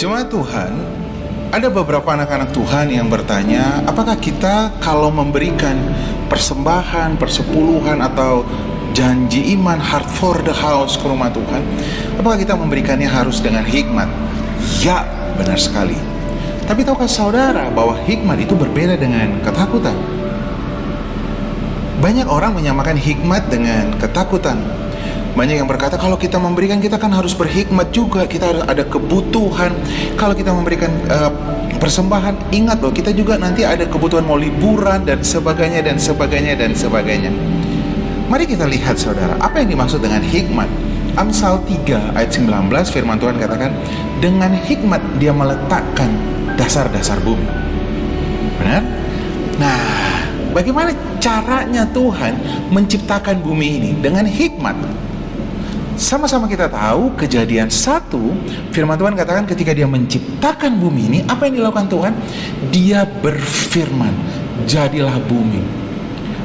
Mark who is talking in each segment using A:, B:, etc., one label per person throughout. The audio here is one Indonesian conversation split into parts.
A: Jemaat Tuhan, ada beberapa anak-anak Tuhan yang bertanya, apakah kita kalau memberikan persembahan, persepuluhan atau janji iman, heart for the house ke rumah Tuhan, apakah kita memberikannya harus dengan hikmat? Ya, benar sekali. Tapi tahukah saudara bahwa hikmat itu berbeda dengan ketakutan? Banyak orang menyamakan hikmat dengan ketakutan. Banyak yang berkata kalau kita memberikan, kita kan harus berhikmat juga, kita harus ada kebutuhan. Kalau kita memberikan persembahan, ingat loh, kita juga nanti ada kebutuhan mau liburan dan sebagainya dan sebagainya dan sebagainya. Mari kita lihat saudara, apa yang dimaksud dengan hikmat. Amsal 3 ayat 19 firman Tuhan katakan, dengan hikmat dia meletakkan dasar-dasar bumi. Benar? Nah, bagaimana caranya Tuhan menciptakan bumi ini? Dengan hikmat. Sama-sama kita tahu Kejadian 1, firman Tuhan katakan ketika dia menciptakan bumi ini, apa yang dilakukan Tuhan? Dia berfirman, jadilah bumi.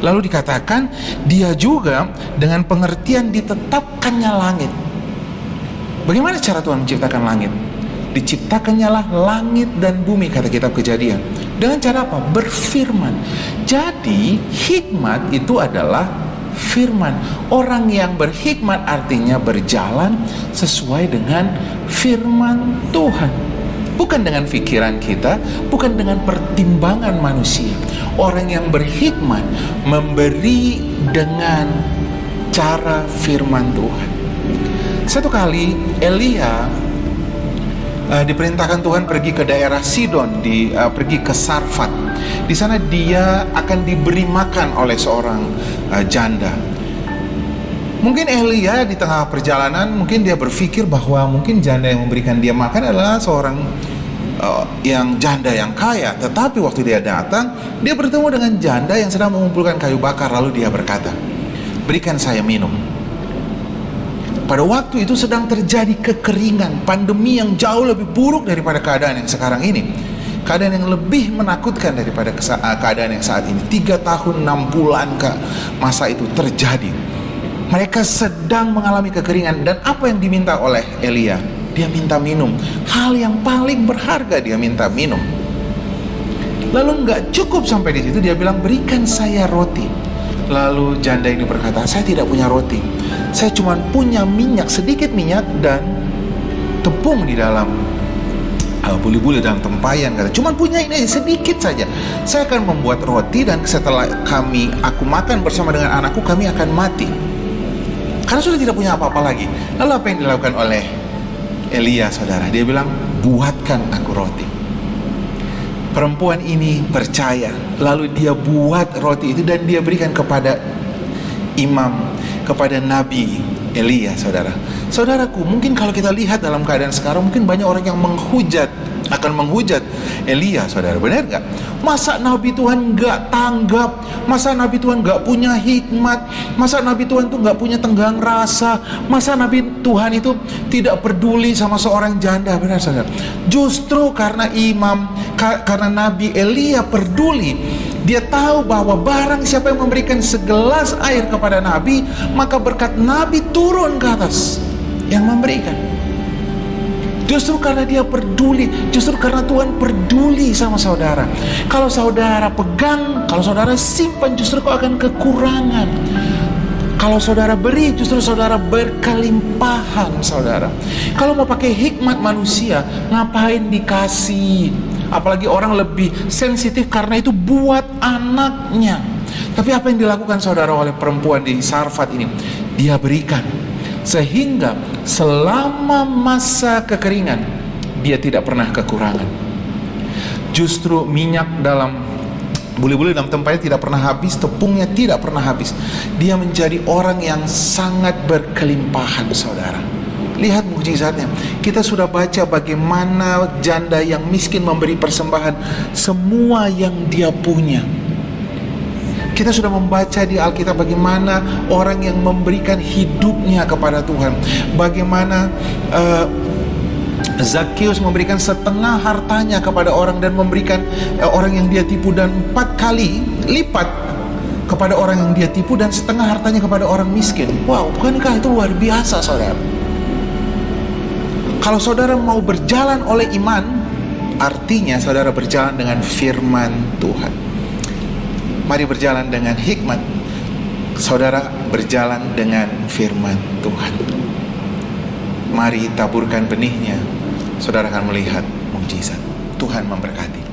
A: Lalu dikatakan dia juga dengan pengertian ditetapkannya langit. Bagaimana cara Tuhan menciptakan langit? Diciptakannya lah langit dan bumi, kata kitab Kejadian. Dengan cara apa? Berfirman. Jadi hikmat itu adalah firman. Orang yang berhikmat artinya berjalan sesuai dengan firman Tuhan, bukan dengan pikiran kita, bukan dengan pertimbangan manusia. Orang yang berhikmat memberi dengan cara firman Tuhan. Satu kali Elia diperintahkan Tuhan pergi ke daerah Sidon, pergi ke Sarfat. Di sana dia akan diberi makan oleh seorang janda. Mungkin Elia di tengah perjalanan, mungkin dia berpikir bahwa mungkin janda yang memberikan dia makan adalah seorang yang janda yang kaya. Tetapi waktu dia datang, dia bertemu dengan janda yang sedang mengumpulkan kayu bakar. Lalu dia berkata, berikan saya minum. Pada waktu itu sedang terjadi kekeringan, pandemi yang jauh lebih buruk daripada keadaan yang sekarang ini. Keadaan yang lebih menakutkan daripada keadaan yang saat ini. 3 tahun 6 bulan masa itu terjadi. Mereka sedang mengalami kekeringan. Dan apa yang diminta oleh Elia? Dia minta minum. Hal yang paling berharga, dia minta minum. Lalu nggak cukup sampai di situ, dia bilang, berikan saya roti. Lalu janda ini berkata, saya tidak punya roti. Saya cuma punya minyak, sedikit minyak dan tepung di dalam buli-buli dalam tempayan, kata. Cuman punya ini sedikit saja. Saya akan membuat roti dan setelah aku makan bersama dengan anakku, kami akan mati. Karena sudah tidak punya apa-apa lagi. Lalu apa yang dilakukan oleh Elia, saudara? Dia bilang, buatkan aku roti. Perempuan ini percaya. Lalu dia buat roti itu dan dia berikan kepada imam, kepada Nabi Elia, saudara. Saudaraku, mungkin kalau kita lihat dalam keadaan sekarang, mungkin banyak orang yang akan menghujat Elia, saudara. Benar gak? Masa Nabi Tuhan gak tanggap? Masa Nabi Tuhan gak punya hikmat? Masa Nabi Tuhan tuh gak punya tenggang rasa? Masa Nabi Tuhan itu tidak peduli sama seorang janda? Benar, saudara. Justru karena karena Nabi Elia peduli, dia tahu bahwa barang siapa yang memberikan segelas air kepada Nabi, maka berkat Nabi turun ke atas yang memberikan. Justru karena dia peduli, justru karena Tuhan peduli sama saudara. Kalau saudara pegang, kalau saudara simpan, justru kau akan kekurangan. Kalau saudara beri, justru saudara berkelimpahan, saudara. Kalau mau pakai hikmat manusia, ngapain dikasih? Apalagi orang lebih sensitif karena itu buat anaknya. Tapi apa yang dilakukan saudara oleh perempuan di Sarfat ini? Dia berikan, sehingga selama masa kekeringan dia tidak pernah kekurangan. Justru minyak dalam buli-buli dalam tempayan tidak pernah habis, tepungnya tidak pernah habis. Dia menjadi orang yang sangat berkelimpahan, saudara. Lihat mukjizatnya. Kita sudah baca bagaimana janda yang miskin memberi persembahan semua yang dia punya. Kita sudah membaca di Alkitab bagaimana orang yang memberikan hidupnya kepada Tuhan. Bagaimana Zakheus memberikan setengah hartanya kepada orang dan memberikan orang yang dia tipu, dan 4 kali lipat kepada orang yang dia tipu dan setengah hartanya kepada orang miskin. Wow, bukankah itu luar biasa, saudara? Kalau saudara mau berjalan oleh iman, artinya saudara berjalan dengan firman Tuhan. Mari berjalan dengan hikmat. Saudara berjalan dengan firman Tuhan. Mari taburkan benihnya. Saudara akan melihat mukjizat. Tuhan memberkati.